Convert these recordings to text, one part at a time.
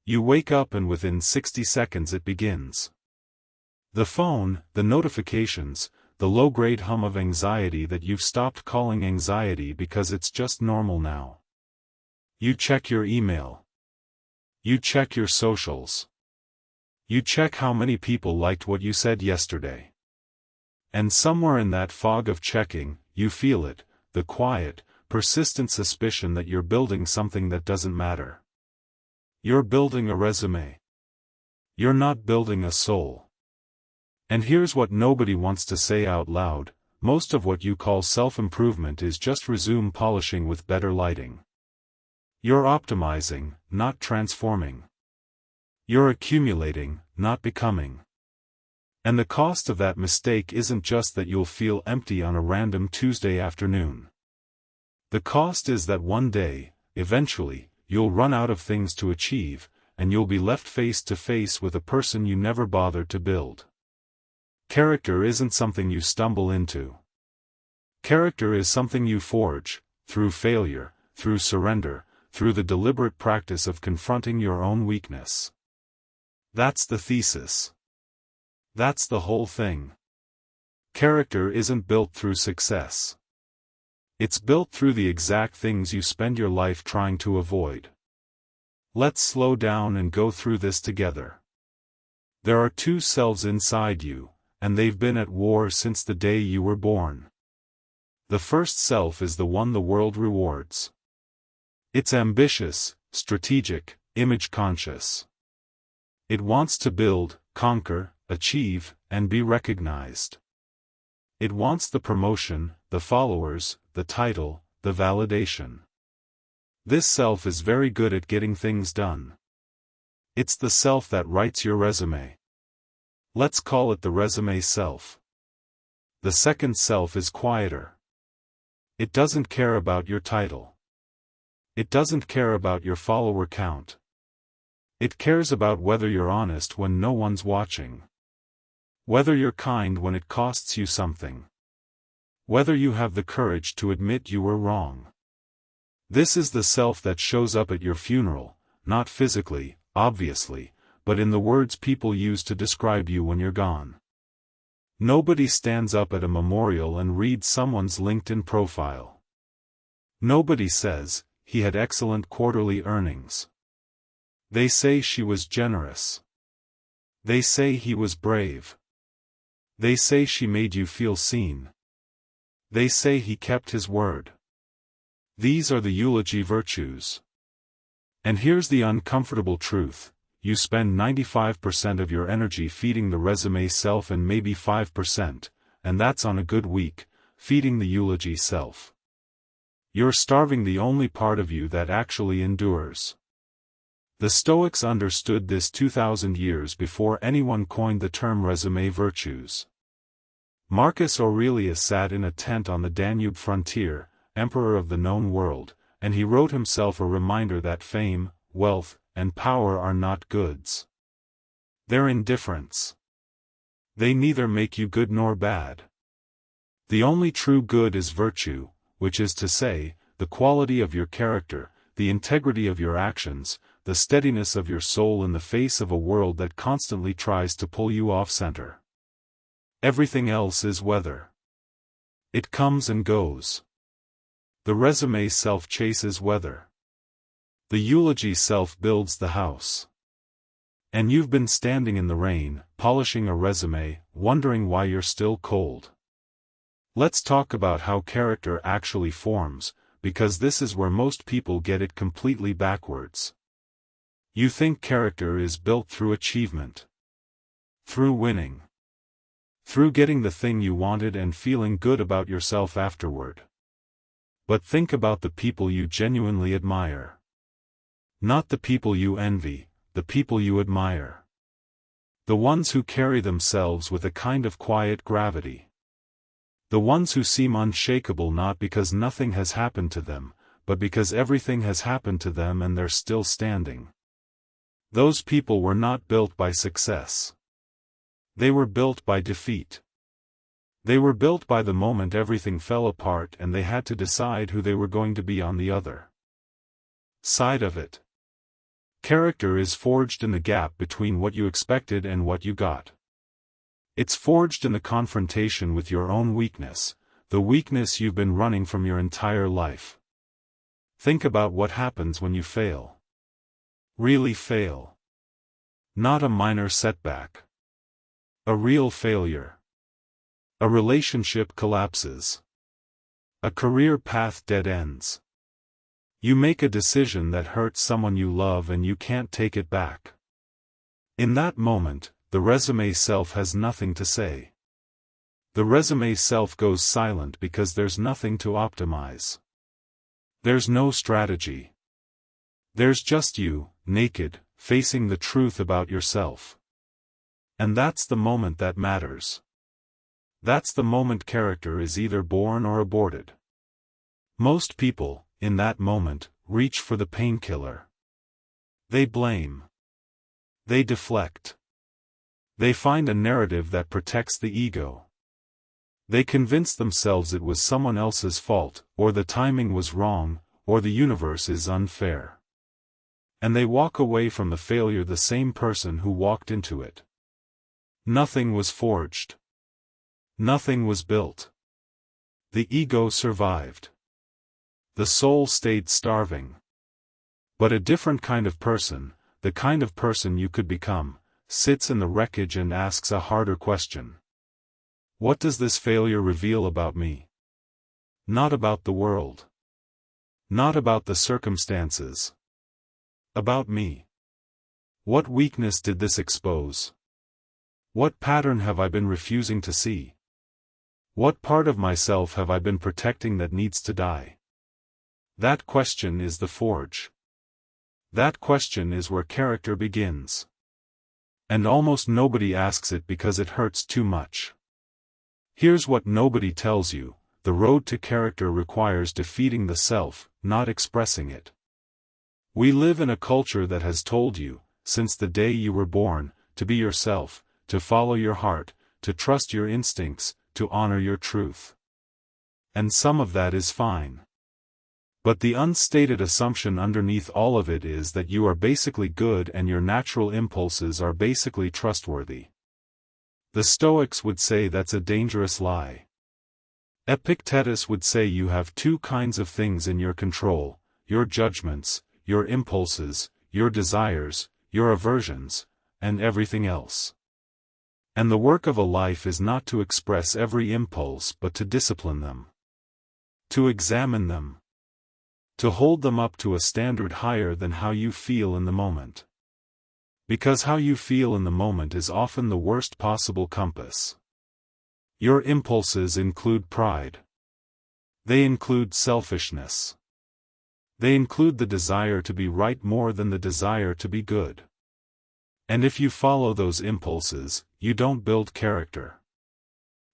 You wake up and within 60 seconds it begins. The phone, the notifications, the low-grade hum of anxiety that you've stopped calling anxiety because it's just normal now. You check your email. You check your socials. You check how many people liked what you said yesterday. And somewhere in that fog of checking, you feel it, the quiet, persistent suspicion that you're building something that doesn't matter. You're building a resume. You're not building a soul. And here's what nobody wants to say out loud: most of what you call self-improvement is just resume polishing with better lighting. You're optimizing, not transforming. You're accumulating, not becoming. And the cost of that mistake isn't just that you'll feel empty on a random Tuesday afternoon. The cost is that one day, eventually, you'll run out of things to achieve, and you'll be left face to face with a person you never bothered to build. Character isn't something you stumble into. Character is something you forge, through failure, through surrender, through the deliberate practice of confronting your own weakness. That's the thesis. That's the whole thing. Character isn't built through success. It's built through the exact things you spend your life trying to avoid. Let's slow down and go through this together. There are two selves inside you, and they've been at war since the day you were born. The first self is the one the world rewards. It's ambitious, strategic, image-conscious. It wants to build, conquer, achieve, and be recognized. It wants the promotion, the followers, the title, the validation. This self is very good at getting things done. It's the self that writes your resume. Let's call it the resume self. The second self is quieter. It doesn't care about your title. It doesn't care about your follower count. It cares about whether you're honest when no one's watching. Whether you're kind when it costs you something. Whether you have the courage to admit you were wrong. This is the self that shows up at your funeral, not physically, obviously, but in the words people use to describe you when you're gone. Nobody stands up at a memorial and reads someone's LinkedIn profile. Nobody says, he had excellent quarterly earnings. They say she was generous. They say he was brave. They say she made you feel seen. They say he kept his word. These are the eulogy virtues. And here's the uncomfortable truth: you spend 95% of your energy feeding the resume self and maybe 5%, and that's on a good week, feeding the eulogy self. You're starving the only part of you that actually endures. The Stoics understood this 2,000 years before anyone coined the term résumé virtues. Marcus Aurelius sat in a tent on the Danube frontier, emperor of the known world, and he wrote himself a reminder that fame, wealth, and power are not goods. They're indifferents. They neither make you good nor bad. The only true good is virtue, which is to say, the quality of your character, the integrity of your actions, the steadiness of your soul in the face of a world that constantly tries to pull you off center. Everything else is weather. It comes and goes. The resume self chases weather. The eulogy self builds the house. And you've been standing in the rain, polishing a resume, wondering why you're still cold. Let's talk about how character actually forms, because this is where most people get it completely backwards. You think character is built through achievement. Through winning. Through getting the thing you wanted and feeling good about yourself afterward. But think about the people you genuinely admire. Not the people you envy, the people you admire. The ones who carry themselves with a kind of quiet gravity. The ones who seem unshakable not because nothing has happened to them, but because everything has happened to them and they're still standing. Those people were not built by success. They were built by defeat. They were built by the moment everything fell apart and they had to decide who they were going to be on the other side of it. Character is forged in the gap between what you expected and what you got. It's forged in the confrontation with your own weakness, the weakness you've been running from your entire life. Think about what happens when you fail. Really fail. Not a minor setback. A real failure. A relationship collapses. A career path dead ends. You make a decision that hurts someone you love and you can't take it back. In that moment, the résumé self has nothing to say. The résumé self goes silent because there's nothing to optimize. There's no strategy. There's just you, naked, facing the truth about yourself. And that's the moment that matters. That's the moment character is either born or aborted. Most people, in that moment, reach for the painkiller. They blame. They deflect. They find a narrative that protects the ego. They convince themselves it was someone else's fault, or the timing was wrong, or the universe is unfair. And they walk away from the failure the same person who walked into it. Nothing was forged. Nothing was built. The ego survived. The soul stayed starving. But a different kind of person, the kind of person you could become, sits in the wreckage and asks a harder question. What does this failure reveal about me? Not about the world. Not about the circumstances. About me. What weakness did this expose? What pattern have I been refusing to see? What part of myself have I been protecting that needs to die? That question is the forge. That question is where character begins. And almost nobody asks it because it hurts too much. Here's what nobody tells you: the road to character requires defeating the self, not expressing it. We live in a culture that has told you, since the day you were born, to be yourself, to follow your heart, to trust your instincts, to honor your truth. And some of that is fine. But the unstated assumption underneath all of it is that you are basically good and your natural impulses are basically trustworthy. The Stoics would say that's a dangerous lie. Epictetus would say you have two kinds of things in your control: your judgments, your impulses, your desires, your aversions, and everything else. And the work of a life is not to express every impulse but to discipline them. To examine them. To hold them up to a standard higher than how you feel in the moment. Because how you feel in the moment is often the worst possible compass. Your impulses include pride. They include selfishness. They include the desire to be right more than the desire to be good. And if you follow those impulses, you don't build character.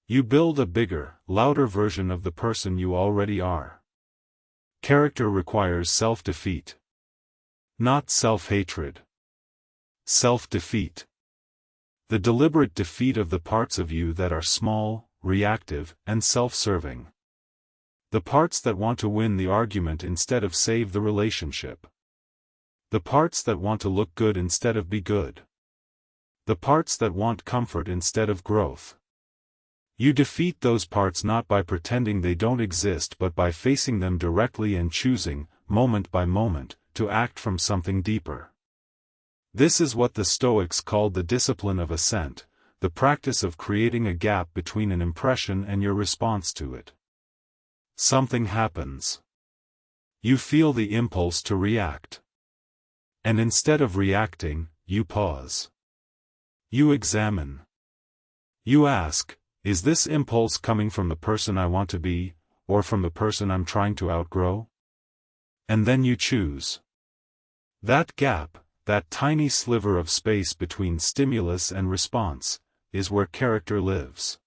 You build a bigger, louder version of the person you already are. Character requires self-defeat. Not self-hatred. Self-defeat. The deliberate defeat of the parts of you that are small, reactive, and self-serving. The parts that want to win the argument instead of save the relationship. The parts that want to look good instead of be good. The parts that want comfort instead of growth. You defeat those parts not by pretending they don't exist but by facing them directly and choosing, moment by moment, to act from something deeper. This is what the Stoics called the discipline of assent, the practice of creating a gap between an impression and your response to it. Something happens. You feel the impulse to react. And instead of reacting, you pause. You examine. You ask, is this impulse coming from the person I want to be, or from the person I'm trying to outgrow? And then you choose. That gap, that tiny sliver of space between stimulus and response, is where character lives.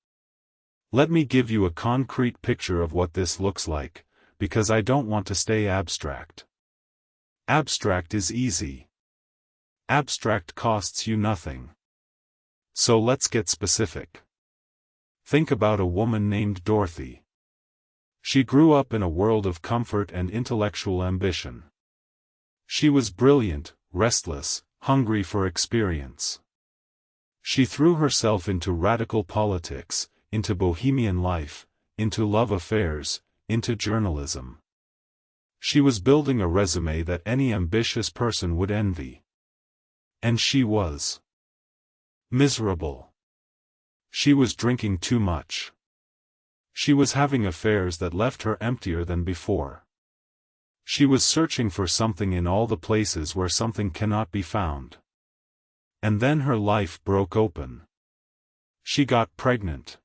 Let me give you a concrete picture of what this looks like, because I don't want to stay abstract. Abstract is easy. Abstract costs you nothing. So let's get specific. Think about a woman named Dorothy. She grew up in a world of comfort and intellectual ambition. She was brilliant, restless, hungry for experience. She threw herself into radical politics, into bohemian life, into love affairs, into journalism. She was building a resume that any ambitious person would envy. And she was miserable. She was drinking too much. She was having affairs that left her emptier than before. She was searching for something in all the places where something cannot be found. And then her life broke open. She got pregnant.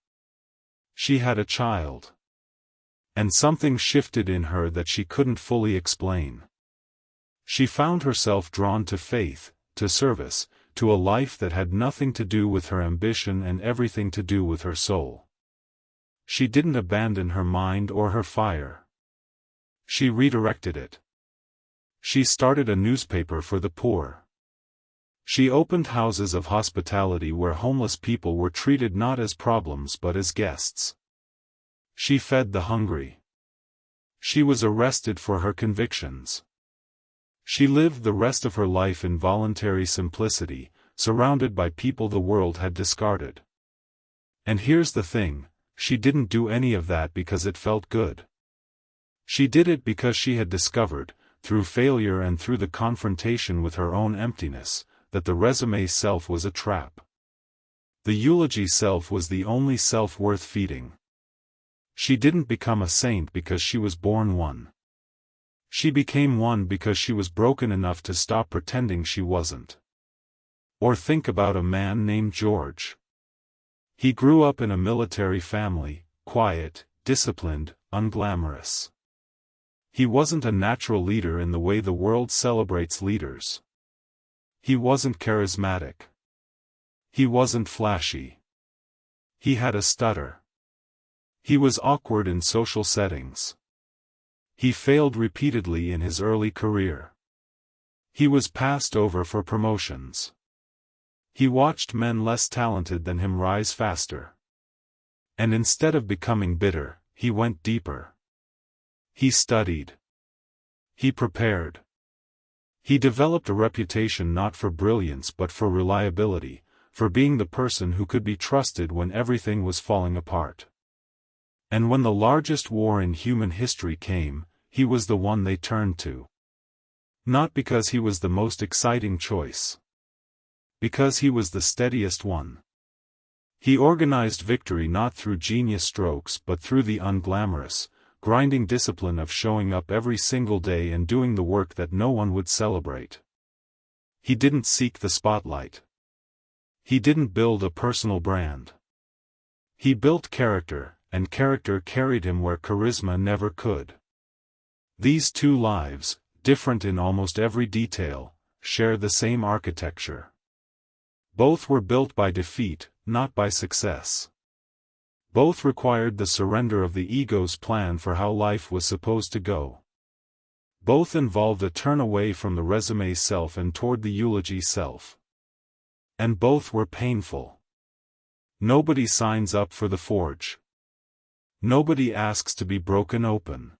She had a child. And something shifted in her that she couldn't fully explain. She found herself drawn to faith, to service, to a life that had nothing to do with her ambition and everything to do with her soul. She didn't abandon her mind or her fire. She redirected it. She started a newspaper for the poor. She opened houses of hospitality where homeless people were treated not as problems but as guests. She fed the hungry. She was arrested for her convictions. She lived the rest of her life in voluntary simplicity, surrounded by people the world had discarded. And here's the thing, she didn't do any of that because it felt good. She did it because she had discovered, through failure and through the confrontation with her own emptiness, that the resume self was a trap. The eulogy self was the only self worth feeding. She didn't become a saint because she was born one. She became one because she was broken enough to stop pretending she wasn't. Or think about a man named George. He grew up in a military family, quiet, disciplined, unglamorous. He wasn't a natural leader in the way the world celebrates leaders. He wasn't charismatic. He wasn't flashy. He had a stutter. He was awkward in social settings. He failed repeatedly in his early career. He was passed over for promotions. He watched men less talented than him rise faster. And instead of becoming bitter, he went deeper. He studied. He prepared. He developed a reputation not for brilliance but for reliability, for being the person who could be trusted when everything was falling apart. And when the largest war in human history came, he was the one they turned to. Not because he was the most exciting choice. Because he was the steadiest one. He organized victory not through genius strokes but through the unglamorous, grinding discipline of showing up every single day and doing the work that no one would celebrate. He didn't seek the spotlight. He didn't build a personal brand. He built character, and character carried him where charisma never could. These two lives, different in almost every detail, share the same architecture. Both were built by defeat, not by success. Both required the surrender of the ego's plan for how life was supposed to go. Both involved a turn away from the resume self and toward the eulogy self. And both were painful. Nobody signs up for the forge. Nobody asks to be broken open.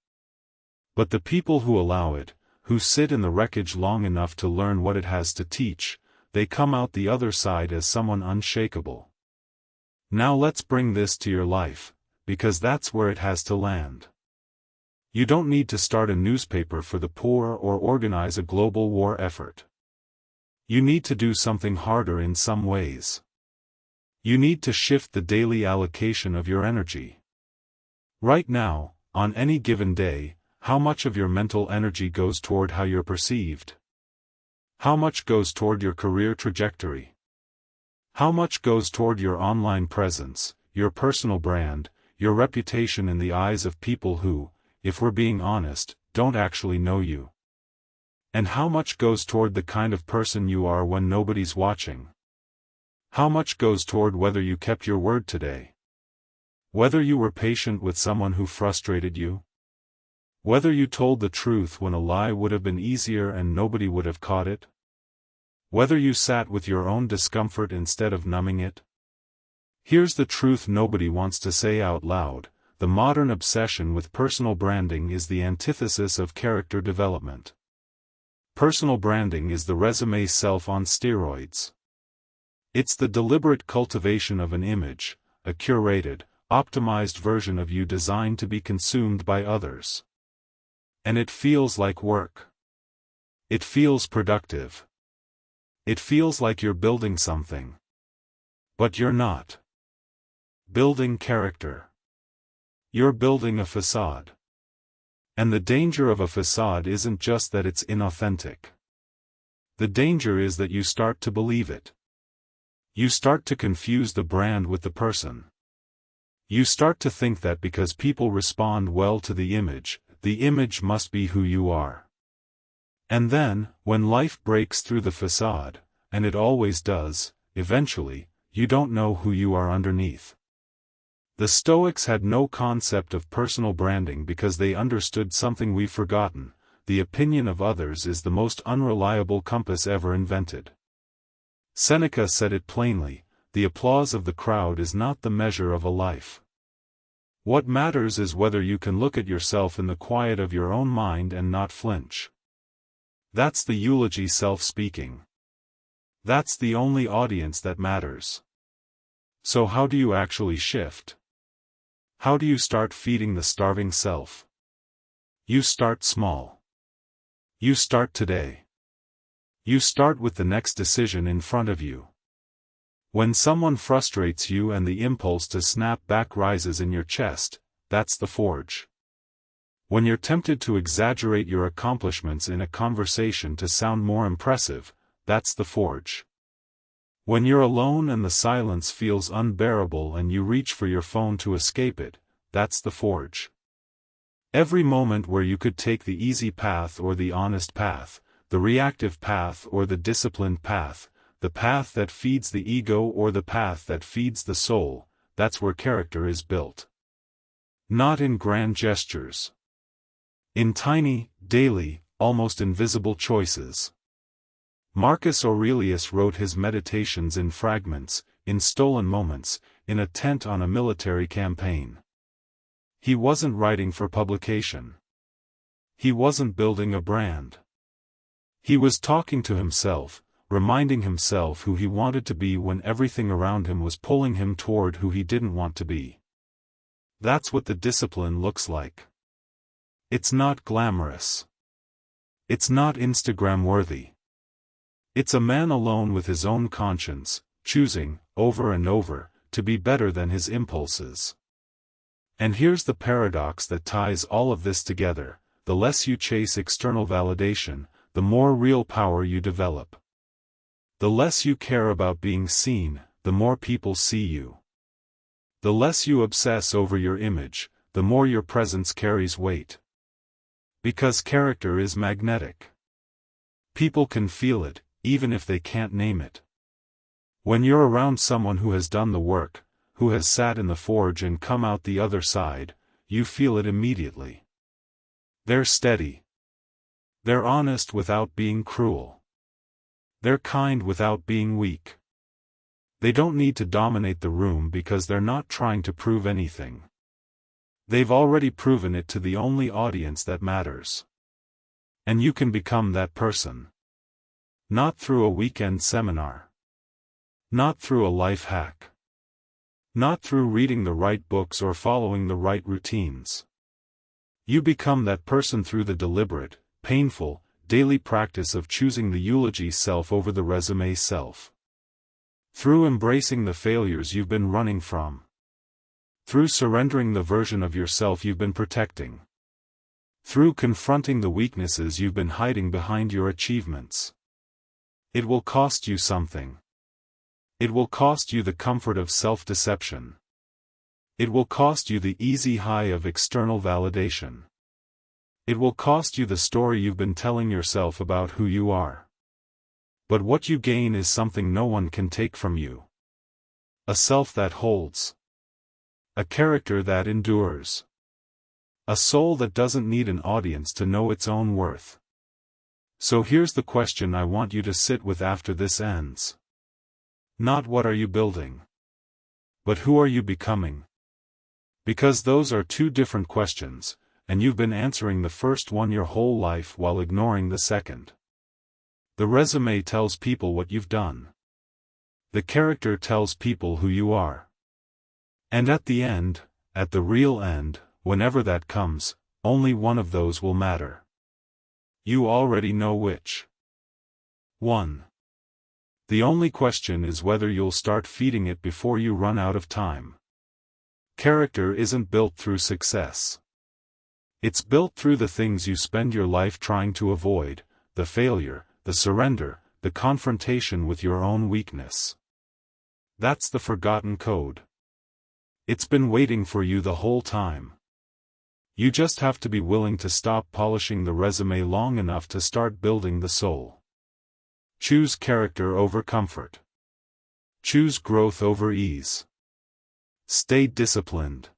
But the people who allow it, who sit in the wreckage long enough to learn what it has to teach, they come out the other side as someone unshakable. Now let's bring this to your life, because that's where it has to land. You don't need to start a newspaper for the poor or organize a global war effort. You need to do something harder in some ways. You need to shift the daily allocation of your energy. Right now, on any given day, how much of your mental energy goes toward how you're perceived? How much goes toward your career trajectory? How much goes toward your online presence, your personal brand, your reputation in the eyes of people who, if we're being honest, don't actually know you? And how much goes toward the kind of person you are when nobody's watching? How much goes toward whether you kept your word today? Whether you were patient with someone who frustrated you? Whether you told the truth when a lie would have been easier and nobody would have caught it? Whether you sat with your own discomfort instead of numbing it? Here's the truth nobody wants to say out loud: the modern obsession with personal branding is the antithesis of character development. Personal branding is the résumé self on steroids. It's the deliberate cultivation of an image, a curated, optimized version of you designed to be consumed by others. And it feels like work. It feels productive. It feels like you're building something. But you're not building character. You're building a facade. And the danger of a facade isn't just that it's inauthentic. The danger is that you start to believe it. You start to confuse the brand with the person. You start to think that because people respond well to the image must be who you are. And then, when life breaks through the facade, and it always does, eventually, you don't know who you are underneath. The Stoics had no concept of personal branding because they understood something we've forgotten: the opinion of others is the most unreliable compass ever invented. Seneca said it plainly: the applause of the crowd is not the measure of a life. What matters is whether you can look at yourself in the quiet of your own mind and not flinch. That's the eulogy self speaking. That's the only audience that matters. So how do you actually shift? How do you start feeding the starving self? You start small. You start today. You start with the next decision in front of you. When someone frustrates you and the impulse to snap back rises in your chest, that's the forge. When you're tempted to exaggerate your accomplishments in a conversation to sound more impressive, that's the forge. When you're alone and the silence feels unbearable and you reach for your phone to escape it, that's the forge. Every moment where you could take the easy path or the honest path, the reactive path or the disciplined path, the path that feeds the ego or the path that feeds the soul, that's where character is built. Not in grand gestures. In tiny, daily, almost invisible choices. Marcus Aurelius wrote his meditations in fragments, in stolen moments, in a tent on a military campaign. He wasn't writing for publication. He wasn't building a brand. He was talking to himself, reminding himself who he wanted to be when everything around him was pulling him toward who he didn't want to be. That's what the discipline looks like. It's not glamorous. It's not Instagram-worthy. It's a man alone with his own conscience, choosing, over and over, to be better than his impulses. And here's the paradox that ties all of this together: the less you chase external validation, the more real power you develop. The less you care about being seen, the more people see you. The less you obsess over your image, the more your presence carries weight. Because character is magnetic. People can feel it, even if they can't name it. When you're around someone who has done the work, who has sat in the forge and come out the other side, you feel it immediately. They're steady. They're honest without being cruel. They're kind without being weak. They don't need to dominate the room because they're not trying to prove anything. They've already proven it to the only audience that matters. And you can become that person. Not through a weekend seminar. Not through a life hack. Not through reading the right books or following the right routines. You become that person through the deliberate, painful, daily practice of choosing the eulogy self over the résumé self. Through embracing the failures you've been running from. Through surrendering the version of yourself you've been protecting. Through confronting the weaknesses you've been hiding behind your achievements. It will cost you something. It will cost you the comfort of self-deception. It will cost you the easy high of external validation. It will cost you the story you've been telling yourself about who you are. But what you gain is something no one can take from you. A self that holds. A character that endures. A soul that doesn't need an audience to know its own worth. So here's the question I want you to sit with after this ends. Not what are you building? But who are you becoming? Because those are two different questions, and you've been answering the first one your whole life while ignoring the second. The resume tells people what you've done. The character tells people who you are. And at the end, at the real end, whenever that comes, only one of those will matter. You already know which one. The only question is whether you'll start feeding it before you run out of time. Character isn't built through success. It's built through the things you spend your life trying to avoid, the failure, the surrender, the confrontation with your own weakness. That's the forgotten code. It's been waiting for you the whole time. You just have to be willing to stop polishing the resume long enough to start building the soul. Choose character over comfort. Choose growth over ease. Stay disciplined.